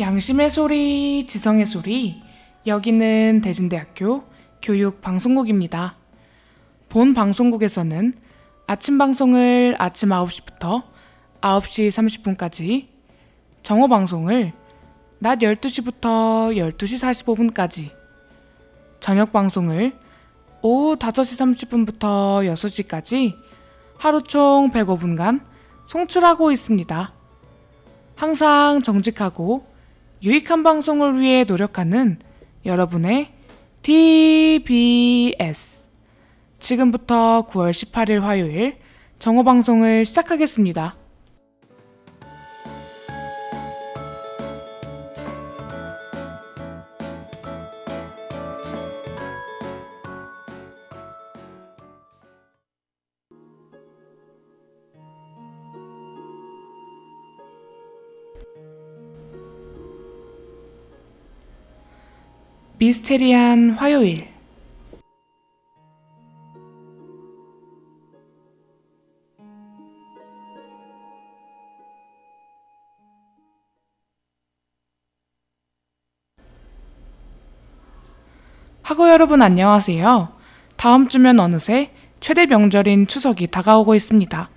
양심의 소리, 지성의 소리, 여기는 대진대학교 교육방송국입니다. 본 방송국에서는 아침 방송을 아침 9시부터 9시 30분까지, 정오 방송을 낮 12시부터 12시 45분까지, 저녁 방송을 오후 5시 30분부터 6시까지 하루 총 105분간 송출하고 있습니다. 항상 정직하고 유익한 방송을 위해 노력하는 여러분의 TBS. 지금부터 9월 18일 화요일 정오 방송을 시작하겠습니다. 미스테리한 화요일. 학우 여러분 안녕하세요. 다음 주면 어느새 최대 명절인 추석이 다가오고 있습니다.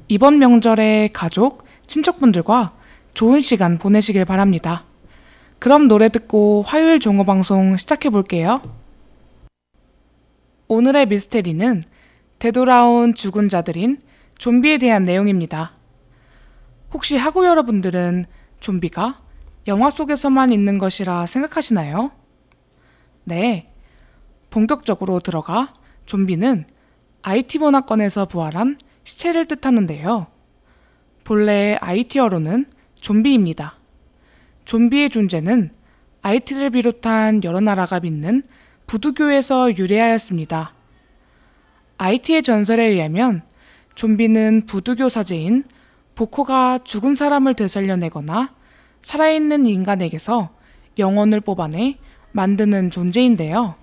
이번 명절에 가족, 친척분들과 좋은 시간 보내시길 바랍니다. 그럼 노래 듣고 화요일 정오 방송 시작해 볼게요. 오늘의 미스테리는 되돌아온 죽은 자들인 좀비에 대한 내용입니다. 혹시 학우 여러분들은 좀비가 영화 속에서만 있는 것이라 생각하시나요? 네, 본격적으로 들어가 좀비는 IT 문화권에서 부활한 시체를 뜻하는데요. 본래 IT어로는 좀비입니다. 좀비의 존재는 IT를 비롯한 여러 나라가 믿는 부두교에서 유래하였습니다. IT의 전설에 의하면 좀비는 부두교 사제인 보코가 죽은 사람을 되살려내거나 살아있는 인간에게서 영혼을 뽑아내 만드는 존재인데요.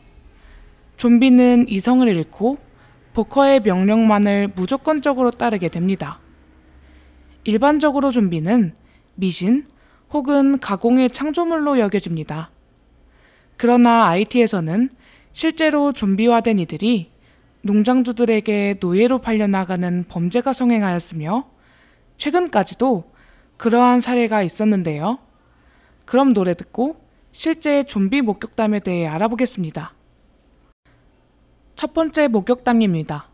좀비는 이성을 잃고 보커의 명령만을 무조건적으로 따르게 됩니다. 일반적으로 좀비는 미신 혹은 가공의 창조물로 여겨집니다. 그러나 IT에서는 실제로 좀비화된 이들이 농장주들에게 노예로 팔려나가는 범죄가 성행하였으며 최근까지도 그러한 사례가 있었는데요. 그럼 노래 듣고 실제 좀비 목격담에 대해 알아보겠습니다. 첫 번째 목격담입니다.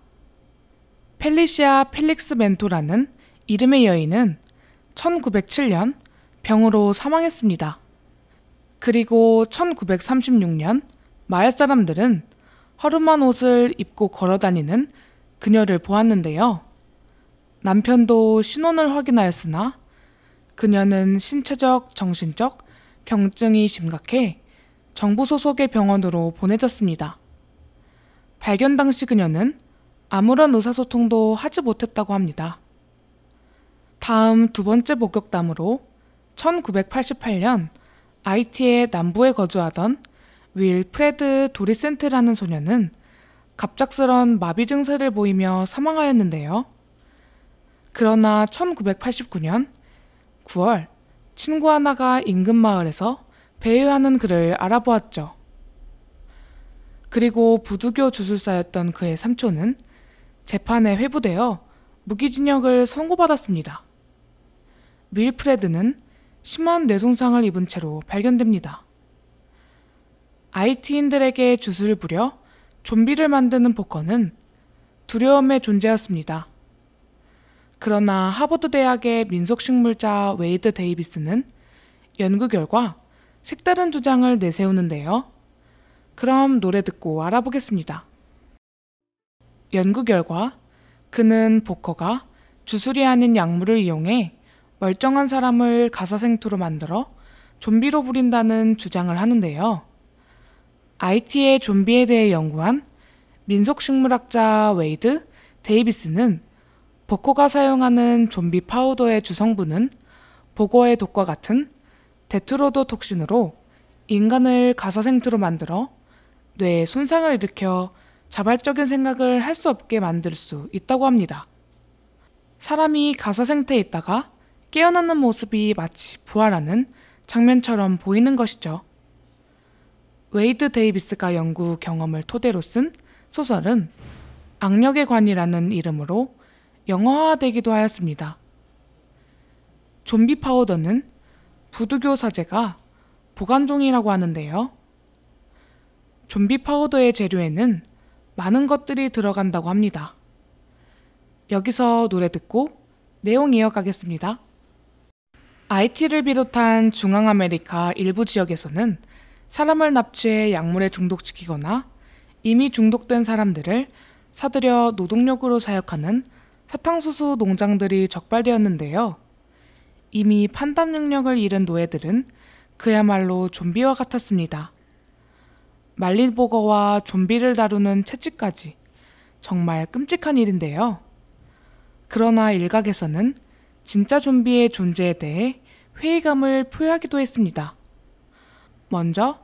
펠리시아 펠릭스 멘토라는 이름의 여인은 1907년 병으로 사망했습니다. 그리고 1936년 마을 사람들은 허름한 옷을 입고 걸어다니는 그녀를 보았는데요. 남편도 신원을 확인하였으나 그녀는 신체적, 정신적 병증이 심각해 정부 소속의 병원으로 보내졌습니다. 발견 당시 그녀는 아무런 의사소통도 하지 못했다고 합니다. 다음 두 번째 목격담으로 1988년 IT의 남부에 거주하던 윌프레드 도리센트라는 소녀는 갑작스런 마비 증세를 보이며 사망하였는데요. 그러나 1989년 9월 친구 하나가 인근 마을에서 배회하는 그를 알아보았죠. 그리고 부두교 주술사였던 그의 삼촌은 재판에 회부되어 무기징역을 선고받았습니다. 윌프레드는 심한 뇌손상을 입은 채로 발견됩니다. IT인들에게 주술을 부려 좀비를 만드는 보커는 두려움의 존재였습니다. 그러나 하버드 대학의 민속식물자 웨이드 데이비스는 연구 결과 색다른 주장을 내세우는데요. 그럼 노래 듣고 알아보겠습니다. 연구 결과 그는 보커가 주술이 아닌 약물을 이용해 멀쩡한 사람을 가사생투로 만들어 좀비로 부린다는 주장을 하는데요. IT의 좀비에 대해 연구한 민속식물학자 웨이드 데이비스는 보코가 사용하는 좀비 파우더의 주성분은 보거의 독과 같은 데트로도톡신으로 인간을 가사생투로 만들어 뇌에 손상을 일으켜 자발적인 생각을 할 수 없게 만들 수 있다고 합니다. 사람이 가사생태에 있다가 깨어나는 모습이 마치 부활하는 장면처럼 보이는 것이죠. 웨이드 데이비스가 연구 경험을 토대로 쓴 소설은 악력의 관이라는 이름으로 영화화되기도 하였습니다. 좀비 파우더는 부두교 사제가 보관종이라고 하는데요. 좀비 파우더의 재료에는 많은 것들이 들어간다고 합니다. 여기서 노래 듣고 내용 이어가겠습니다. IT를 비롯한 중앙아메리카 일부 지역에서는 사람을 납치해 약물에 중독시키거나 이미 중독된 사람들을 사들여 노동력으로 사역하는 사탕수수 농장들이 적발되었는데요. 이미 판단 능력을 잃은 노예들은 그야말로 좀비와 같았습니다. 말린버거와 좀비를 다루는 채찍까지 정말 끔찍한 일인데요. 그러나 일각에서는 진짜 좀비의 존재에 대해 회의감을 표하기도 했습니다. 먼저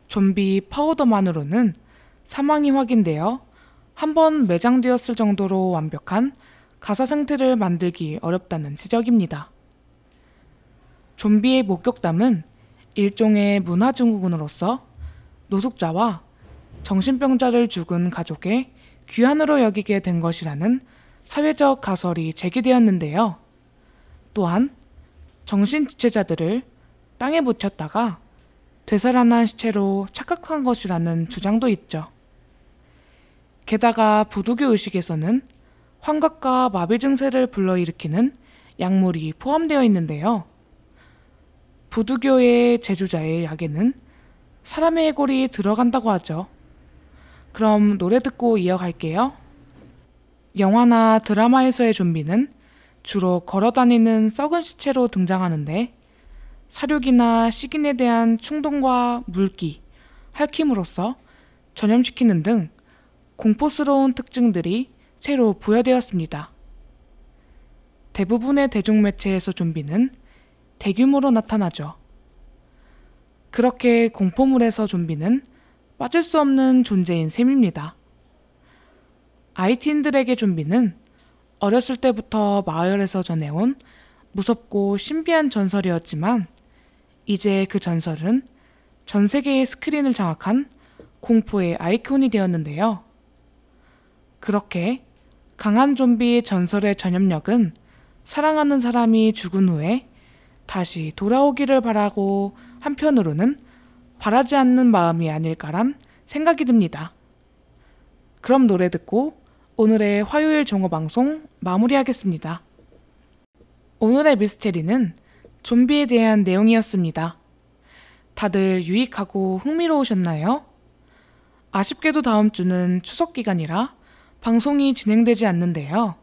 좀비 파우더만으로는 사망이 확인되어 한번 매장되었을 정도로 완벽한 가사 생태를 만들기 어렵다는 지적입니다. 좀비의 목격담은 일종의 문화증후군으로서 노숙자와 정신병자를 죽은 가족의 귀환으로 여기게 된 것이라는 사회적 가설이 제기되었는데요. 또한 정신지체자들을 땅에 묻혔다가 되살아난 시체로 착각한 것이라는 주장도 있죠. 게다가 부두교 의식에서는 환각과 마비 증세를 불러일으키는 약물이 포함되어 있는데요. 부두교의 제주자의 약에는 사람의 해골이 들어간다고 하죠. 그럼 노래 듣고 이어갈게요. 영화나 드라마에서의 좀비는 주로 걸어다니는 썩은 시체로 등장하는데 사륙이나 식인에 대한 충동과 물기, 핥힘으로써 전염시키는 등 공포스러운 특징들이 새로 부여되었습니다. 대부분의 대중매체에서 좀비는 대규모로 나타나죠. 그렇게 공포물에서 좀비는 빠질 수 없는 존재인 셈입니다. IT인들에게 좀비는 어렸을 때부터 마을에서 전해온 무섭고 신비한 전설이었지만 이제 그 전설은 전 세계의 스크린을 장악한 공포의 아이콘이 되었는데요. 그렇게 강한 좀비의 전설의 전염력은 사랑하는 사람이 죽은 후에 다시 돌아오기를 바라고 한편으로는 바라지 않는 마음이 아닐까란 생각이 듭니다. 그럼 노래 듣고 오늘의 화요일 종어방송 마무리하겠습니다. 오늘의 미스테리는 좀비에 대한 내용이었습니다. 다들 유익하고 흥미로우셨나요? 아쉽게도 다음 주는 추석 기간이라 방송이 진행되지 않는데요.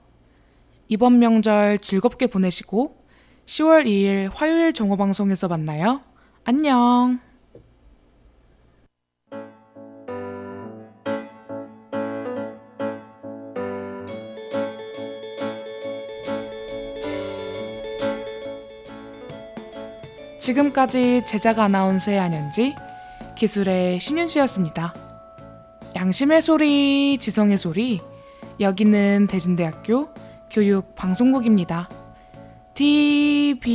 이번 명절 즐겁게 보내시고 10월 2일 화요일 종어방송에서 만나요. 안녕! 지금까지 제작 아나운서의 안현지, 기술의 신윤수였습니다. 양심의 소리, 지성의 소리, 여기는 대진대학교 교육방송국입니다. TBS